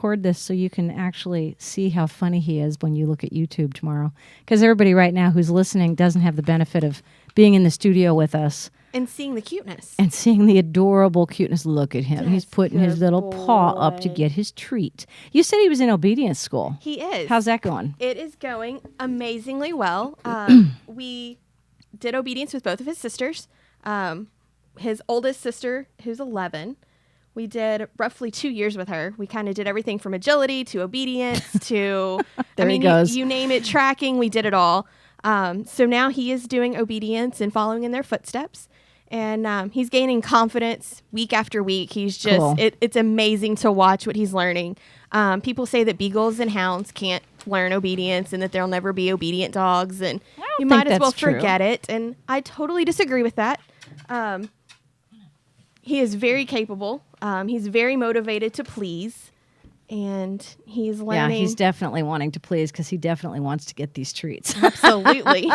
record this so you can actually see how funny he is when you look at YouTube tomorrow. Because everybody right now who's listening doesn't have the benefit of being in the studio with us. And seeing the cuteness. And seeing the adorable cuteness. Look at him. That's He's putting his little paw up to get his treat. You said he was in obedience school. He is. How's that going? It is going amazingly well. We did obedience with both of his sisters. His oldest sister, who's 11, we did roughly 2 years with her. We kind of did everything from agility to obedience to, he goes. You name it, tracking, we did it all. So now he is doing obedience and following in their footsteps. And he's gaining confidence week after week. He's just, cool. It's amazing to watch what he's learning. People say that beagles and hounds can't learn obedience and that there'll never be obedient dogs. And you might as well forget it. And I totally disagree with that. He is very capable. He's very motivated to please. And he's learning. Yeah, he's definitely wanting to please because he definitely wants to get these treats. Absolutely.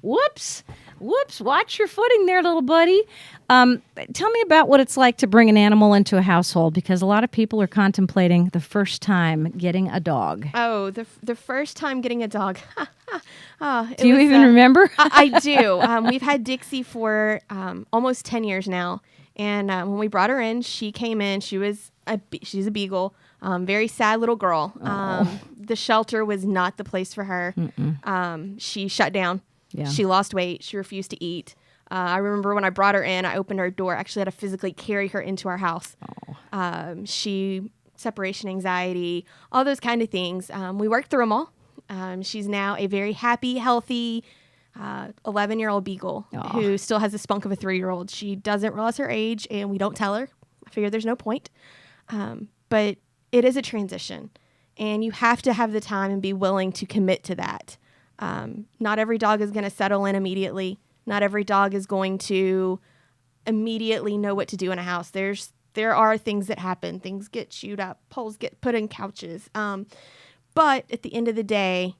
Whoops. Watch your footing there, little buddy. Tell me about what it's like to bring an animal into a household, because a lot of people are contemplating the first time getting a dog. Oh, the first time getting a dog. Do you even remember? I do. We've had Dixie for almost 10 years now. And when we brought her in, she came in. She's a beagle. Very sad little girl. The shelter was not the place for her. She shut down. Yeah. She lost weight. She refused to eat. I remember when I brought her in, I opened her door. I actually had to physically carry her into our house. She separation anxiety, all those kind of things. We worked through them all. She's now a very happy, healthy 11-year-old beagle who still has the spunk of a 3-year-old. She doesn't realize her age, and we don't tell her. I figure there's no point. But it is a transition, and you have to have the time and be willing to commit to that. Not every dog is going to settle in immediately. Not every dog is going to immediately know what to do in a house. There are things that happen. Things get chewed up. Poles get put in couches. But at the end of the day,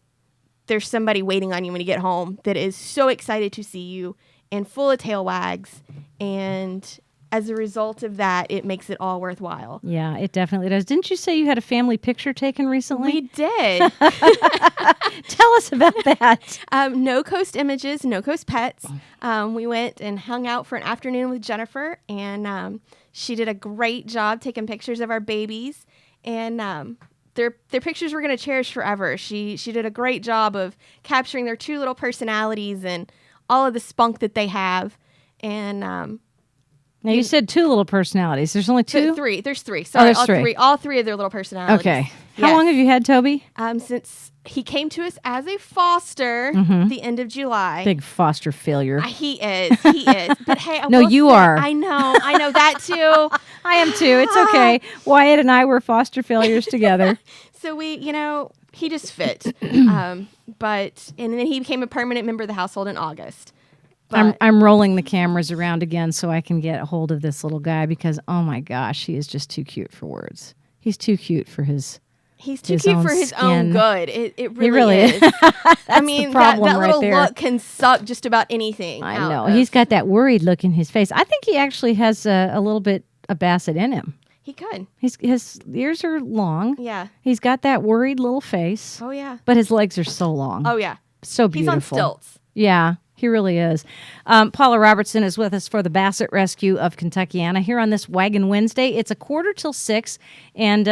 there's somebody waiting on you when you get home that is so excited to see you and full of tail wags. And as a result of that, it makes it all worthwhile. Yeah, it definitely does. Didn't you say you had a family picture taken recently? We did. Tell us about that. No Coast Images, No Coast Pets. We went and hung out for an afternoon with Jennifer, and she did a great job taking pictures of our babies. And their pictures we're going to cherish forever. She did a great job of capturing their 2 little personalities and all of the spunk that they have. And now, you said 2 little personalities. There's only 2? 3. There's 3. Sorry, there's 3. All 3 of their little personalities. Okay. How long have you had Toby? Since he came to us as a foster the end of July. Big foster failure. He is. But hey, you are. I know that too. I am too. It's okay. Wyatt and I were foster failures together. So he just fit. And then he became a permanent member of the household in August. I'm rolling the cameras around again so I can get a hold of this little guy because, oh my gosh, he is just too cute for words. He's too cute for his He's too cute for his own good. It really is. I mean, that little look can suck just about anything. I know. He's got that worried look in his face. I think he actually has a little bit of Basset in him. He could. His ears are long. Yeah. He's got that worried little face. Oh, yeah. But his legs are so long. Oh, yeah. So beautiful. He's on stilts. Yeah. He really is. Paula Robertson is with us for the Basset Rescue of Kentuckiana here on this Waggin' Wednesday. It's 5:45, and,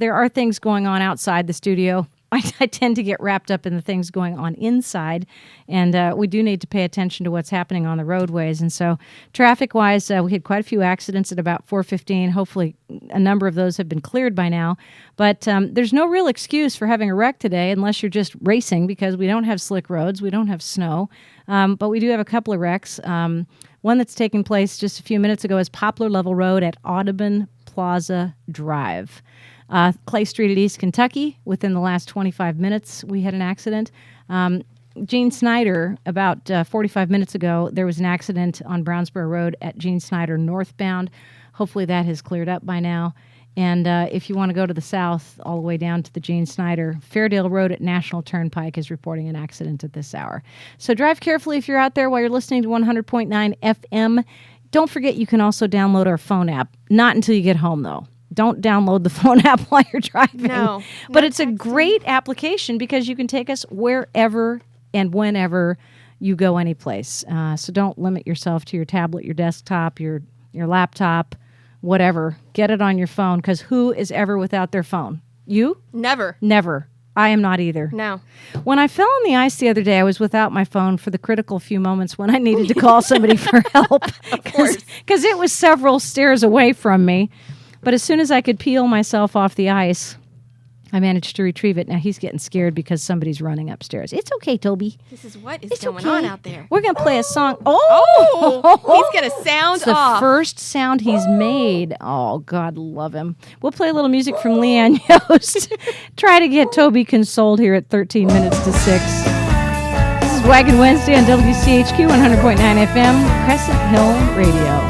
there are things going on outside the studio. I tend to get wrapped up in the things going on inside, and we do need to pay attention to what's happening on the roadways. And so traffic-wise, we had quite a few accidents at about 4:15. Hopefully a number of those have been cleared by now. But there's no real excuse for having a wreck today unless you're just racing because we don't have slick roads, we don't have snow. But we do have a couple of wrecks. One that's taking place just a few minutes ago is Poplar Level Road at Audubon Plaza Drive. Clay Street at East Kentucky, within the last 25 minutes, we had an accident. Gene Snyder, about 45 minutes ago, there was an accident on Brownsboro Road at Gene Snyder northbound. Hopefully that has cleared up by now. And if you want to go to the south, all the way down to the Gene Snyder, Fairdale Road at National Turnpike is reporting an accident at this hour. So drive carefully if you're out there while you're listening to 100.9 FM. Don't forget you can also download our phone app. Not until you get home, though. don't download the phone app while you're driving. No. But No it's a texting. great application because you can take us wherever and whenever you go any place. So don't limit yourself to your tablet, your desktop, your laptop, whatever. Get it on your phone, because who is ever without their phone? You? Never. Never. I am not either. No. When I fell on the ice the other day, I was without my phone for the critical few moments when I needed to call somebody for help, because it was several stairs away from me. But as soon as I could peel myself off the ice, I managed to retrieve it. Now he's getting scared because somebody's running upstairs. It's okay, Toby. This is what is It's going okay. on out there. We're going to play a song. Oh, he's going to sound It's the off. first sound he's made. Oh, God love him. We'll play a little music from Leanne Yost. Try to get Toby consoled here at 13 minutes to 6. This is Waggin' Wednesday on WCHQ 100.9 FM, Crescent Hill Radio.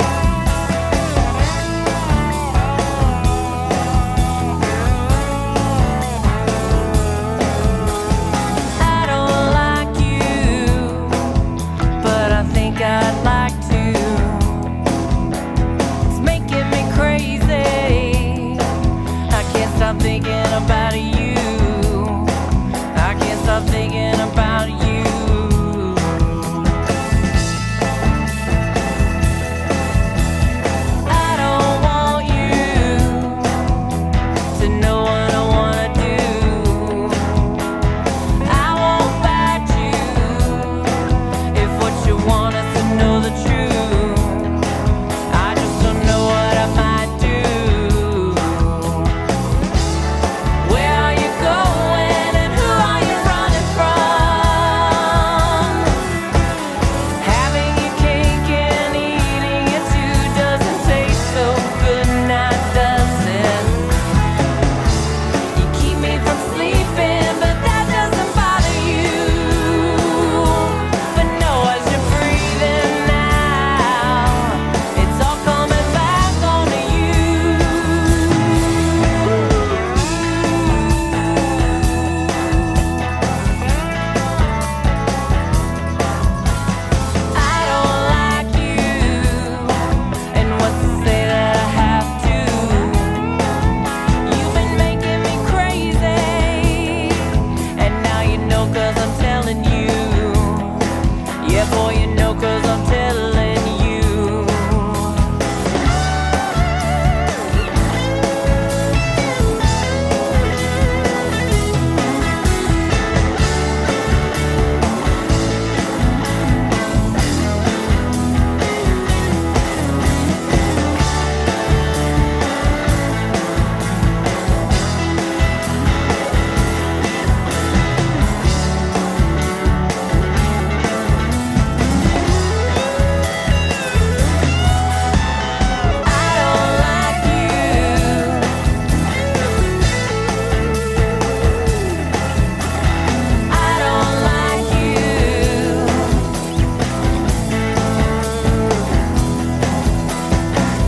I'd like to. It's making me crazy. I can't stop thinking about you. I can't stop thinking about you. I don't want you to know what I wanna do. I won't fight you if what you want is to know the truth. I just don't know what I might do. Where are you going and who are you running from? Having your cake and eating it too doesn't taste so good now, does it? You keep me from sleeping, but that doesn't bother you. But no, as you're breathing now, it's all coming back onto you. I don't like you, and what's to say that I have to? You've been making me crazy, and now you know 'cause I'm telling you. Yeah, boy, you know 'cause I'm telling you. I don't like you. I don't like you.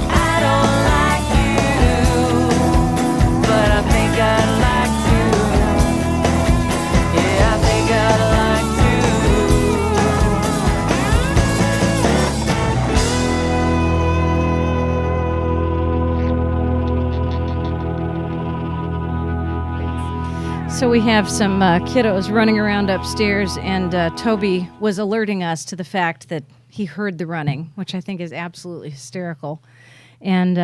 I don't like you, but I think I'd like to. Yeah, I think I'd like to. So we have some kiddos running around upstairs, and Toby was alerting us to the fact that he heard the running, which I think is absolutely hysterical. And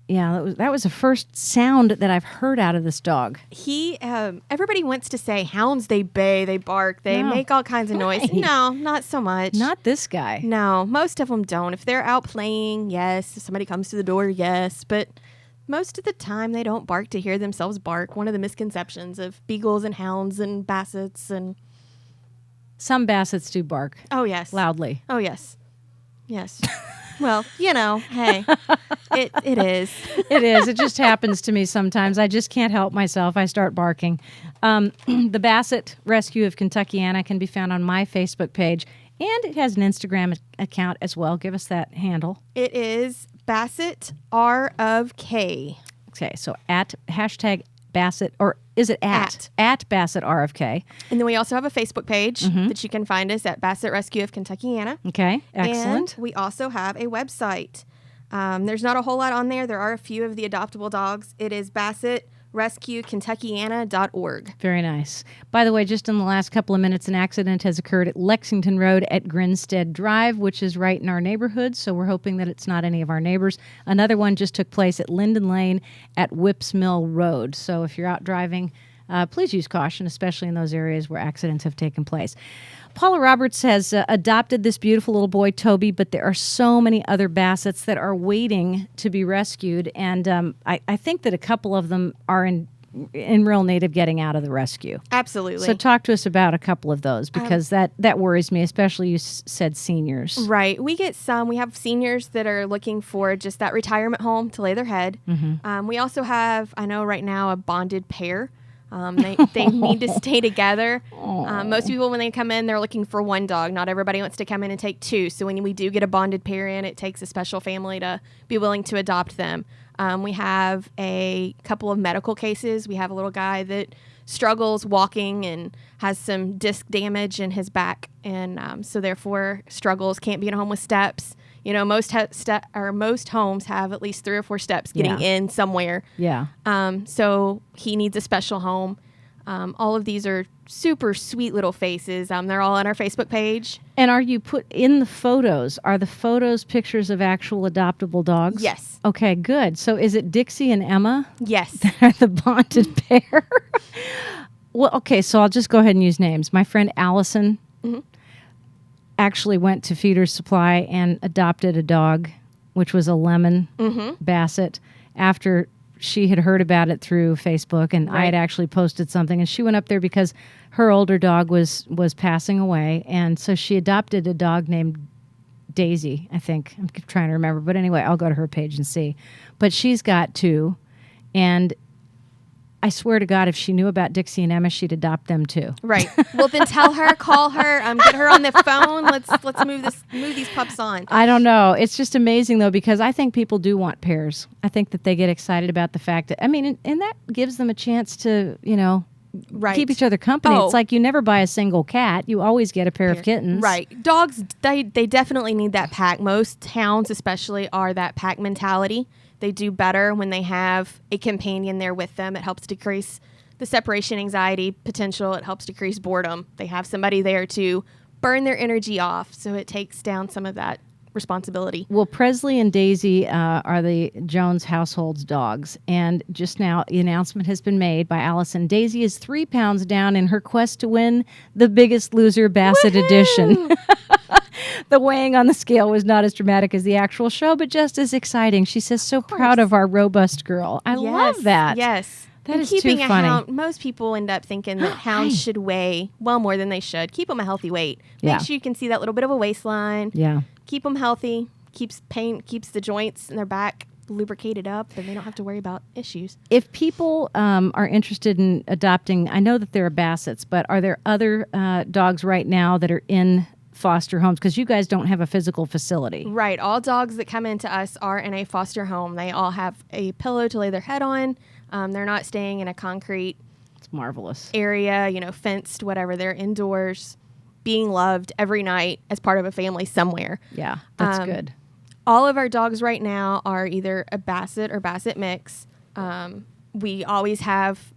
yeah, that was the first sound that I've heard out of this dog. He, everybody wants to say hounds, they bay, they bark, they No. make all kinds of noise. Right. No, not so much. Not this guy. No, most of them don't. If they're out playing, yes. If somebody comes to the door, yes. But most of the time, they don't bark to hear themselves bark. One of the misconceptions of beagles and hounds and bassets and... Some bassets do bark Oh, yes. loudly. Oh, yes. Yes. Well, you know, hey, it is. It is. It just happens to me sometimes. I just can't help myself. I start barking. The Basset Rescue of Kentuckiana can be found on my Facebook page, and it has an Instagram account as well. Give us that handle. It is Basset R of K. Okay, so at hashtag Basset, or is it at Basset RFK? And then we also have a Facebook page that you can find us at Basset Rescue of Kentuckiana. Okay, excellent. And we also have a website, There's not a whole lot on there. There are a few of the adoptable dogs. It is Basset Rescue Kentuckiana.org. Very nice. By the way, just in the last couple of minutes, an accident has occurred at Lexington Road at Grinstead Drive, which is right in our neighborhood, so we're hoping that it's not any of our neighbors. Another one just took place at Linden Lane at Whips Mill Road. So if you're out driving, please use caution, especially in those areas where accidents have taken place. Paula Roberts has adopted this beautiful little boy, Toby, but there are so many other Bassets that are waiting to be rescued, and I think that a couple of them are in real need of getting out of the rescue. Absolutely. So talk to us about a couple of those, because that worries me, especially you said seniors. Right. We have seniors that are looking for just that retirement home to lay their head. We also have, I know right now, a bonded pair. They need to stay together. Most people, when they come in, they're looking for one dog. Not everybody wants to come in and take two. So when we do get a bonded pair in, it takes a special family to be willing to adopt them. We have a couple of medical cases. We have a little guy that struggles walking and has some disc damage in his back, and so therefore struggles, can't be in a home with steps. You know, most homes have at least 3 or 4 steps getting in somewhere. Yeah. So he needs a special home. All of these are super sweet little faces. They're all on our Facebook page. And are you put in the photos? Are the photos pictures of actual adoptable dogs? Yes. Okay, good. So is it Dixie and Emma? Yes. They're the bonded pair. Well, okay, so I'll just go ahead and use names. My friend Allison actually went to Feeders Supply and adopted a dog, which was a lemon Basset, after she had heard about it through Facebook, and I had actually posted something, and she went up there because her older dog was passing away, and so she adopted a dog named Daisy, I think. I'm trying to remember, but anyway, I'll go to her page and see. But she's got 2, and I swear to God, if she knew about Dixie and Emma, she'd adopt them too. Right. Well, then tell her, call her, get her on the phone. Let's move these pups on. I don't know. It's just amazing though, because I think people do want pairs. I think that they get excited about the fact that, I mean, and that gives them a chance to, keep each other company. Oh. It's like you never buy a single cat. You always get a pair of kittens. Right. Dogs, they definitely need that pack. Most hounds especially are that pack mentality. They do better when they have a companion there with them. It helps decrease the separation anxiety potential. It helps decrease boredom. They have somebody there to burn their energy off, so it takes down some of that responsibility. Well, Presley and Daisy are the Jones household's dogs. And just now, the announcement has been made by Allison. Daisy is 3 pounds down in her quest to win the Biggest Loser Basset edition. The weighing on the scale was not as dramatic as the actual show, but just as exciting. She says, so proud of our robust girl. I love that. Yes. That and is keeping too a funny. hound, most people end up thinking that hounds should weigh well more than they should. Keep them a healthy weight. Make sure you can see that little bit of a waistline. Yeah. Keep them healthy. Keeps the joints in their back lubricated up, and they don't have to worry about issues. If people are interested in adopting, I know that there are Bassets, but are there other dogs right now that are in foster homes? Because you guys don't have a physical facility. Right. All dogs that come into us are in a foster home. They all have a pillow to lay their head on. They're not staying in a concrete It's marvelous. area, fenced, whatever. They're indoors, being loved every night as part of a family somewhere. Yeah, that's good. All of our dogs right now are either a Basset or Basset mix. We always have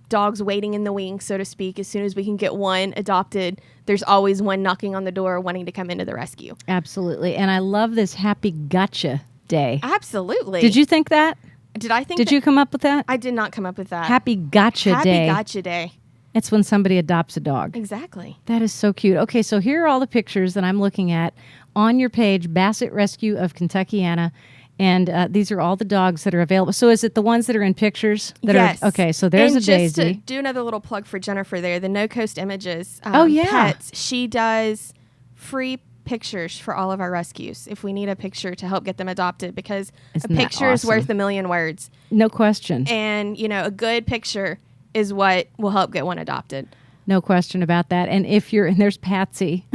dogs waiting in the wings, so to speak. As soon as we can get one adopted, there's always one knocking on the door wanting to come into the rescue. Absolutely. And I love this Happy Gotcha Day. Absolutely. Did you think that? Did I think Did you come up with that? I did not come up with that. Happy Gotcha Day. Happy Gotcha Day. It's when somebody adopts a dog. Exactly. That is so cute. Okay, so here are all the pictures that I'm looking at on your page, Basset Rescue of Kentuckiana. And these are all the dogs that are available. So is it the ones that are in pictures? Yes. Okay, so there's and a Daisy. Just to do another little plug for Jennifer there, the No Coast Images Pets, she does free pictures for all of our rescues if we need a picture to help get them adopted, because Isn't a that picture is worth awesome? a million words. No question. And, a good picture is what will help get one adopted. No question about that. And and there's Patsy.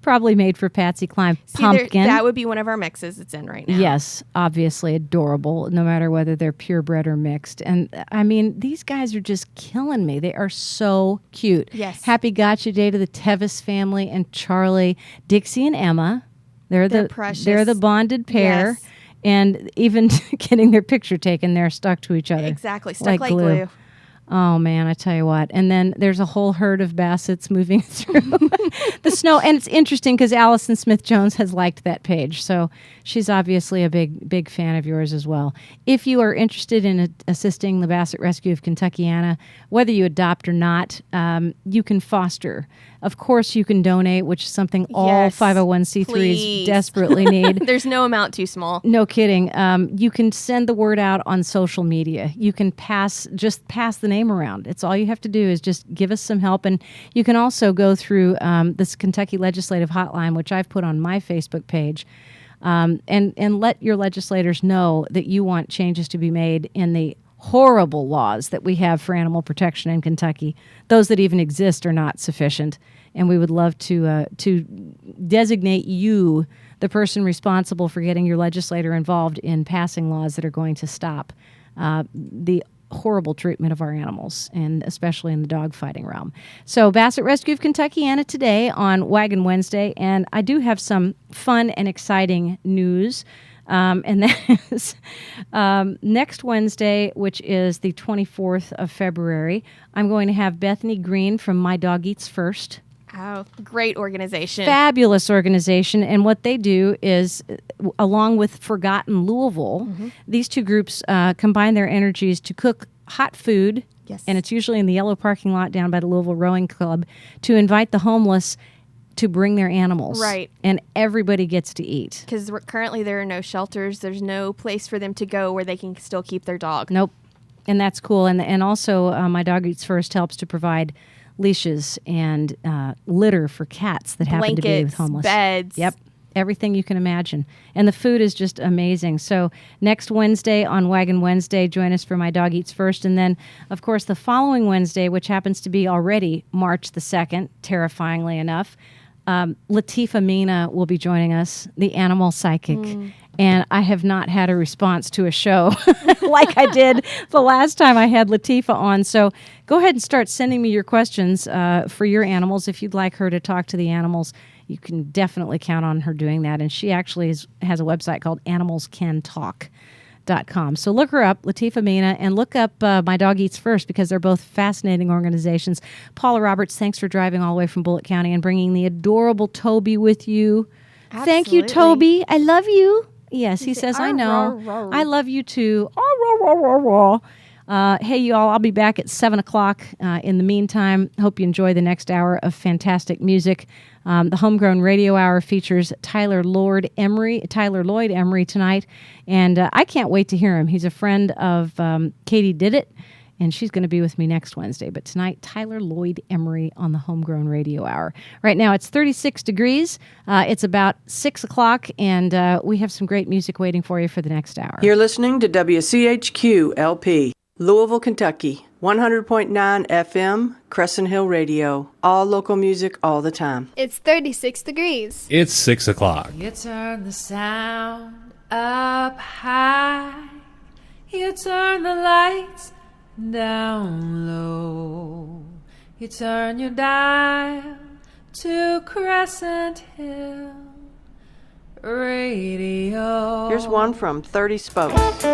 Probably made for Patsy Cline. Pumpkin. That would be one of our mixes it's in right now. Yes, obviously adorable, no matter whether they're purebred or mixed. And I mean, these guys are just killing me. They are so cute. Yes. Happy Gotcha Day to the Tevis family and Charlie, Dixie and Emma. They're precious. They're the bonded pair. Yes. And even getting their picture taken, they're stuck to each other. Exactly. Stuck like glue. Oh, man, I tell you what. And then there's a whole herd of Bassets moving through the snow. And it's interesting because Allison Smith-Jones has liked that page. So she's obviously a big fan of yours as well. If you are interested in assisting the Basset Rescue of Kentuckiana, whether you adopt or not, you can foster. Of course, you can donate, which is something all Yes, 501c3s please. desperately need. There's no amount too small. No kidding. You can send the word out on social media. You can pass the name around. It's all you have to do is just give us some help. And you can also go through this Kentucky Legislative Hotline, which I've put on my Facebook page, and let your legislators know that you want changes to be made in the horrible laws that we have for animal protection in Kentucky. Those that even exist are not sufficient. And we would love to designate you the person responsible for getting your legislator involved in passing laws that are going to stop the horrible treatment of our animals, and especially in the dog fighting realm. So Basset Rescue of Kentuckiana today on Waggin Wednesday, and I do have some fun and exciting news. And that is next Wednesday, which is the 24th of February, I'm going to have Bethany Green from My Dog Eats First. Oh, great organization. Fabulous organization. And what they do is, along with Forgotten Louisville, these two groups combine their energies to cook hot food. Yes. And it's usually in the yellow parking lot down by the Louisville Rowing Club to invite the homeless to bring their animals. Right. And everybody gets to eat. Because currently there are no shelters. There's no place for them to go where they can still keep their dog. Nope. And that's cool. And also, My Dog Eats First helps to provide leashes and litter for cats that happen to be with Blankets, homeless. beds. Yep. Everything you can imagine. And the food is just amazing. So next Wednesday on Waggin Wednesday, join us for My Dog Eats First. And then, of course, the following Wednesday, which happens to be already March the 2nd, terrifyingly enough, Latifah Mina will be joining us, the animal psychic. And I have not had a response to a show like I did the last time I had Latifah on. So go ahead and start sending me your questions for your animals. If you'd like her to talk to the animals, you can definitely count on her doing that. And she actually has a website called animalscantalk.com. So look her up, Latifah Mina, and look up My Dog Eats First, because they're both fascinating organizations. Paula Roberts, thanks for driving all the way from Bullitt County and bringing the adorable Toby with you. Thank you, Absolutely. Toby. I love you. Yes, he say, says, I "Arr, know. arr, arr." I love you too. Hey, y'all, I'll be back at 7 o'clock. In the meantime, hope you enjoy the next hour of fantastic music. The Homegrown Radio Hour features Tyler Lloyd Emery tonight, and I can't wait to hear him. He's a friend of Katie Didit, and she's going to be with me next Wednesday. But tonight, Tyler Lloyd Emery on the Homegrown Radio Hour. Right now, it's 36 degrees. It's about 6 o'clock, and we have some great music waiting for you for the next hour. You're listening to WCHQ LP, Louisville, Kentucky, 100.9 FM, Crescent Hill Radio. All local music all the time. It's 36 degrees. It's 6 o'clock. You turn the sound up high. You turn the lights down low. You turn your dial to Crescent Hill Radio. Here's one from 30 Spokes.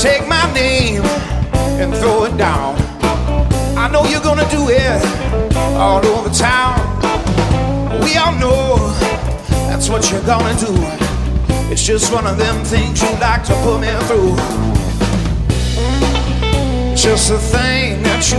Take my name and throw it down. I know you're gonna do it all over town. We all know that's what you're gonna do. It's just one of them things you like to put me through. Just a thing that you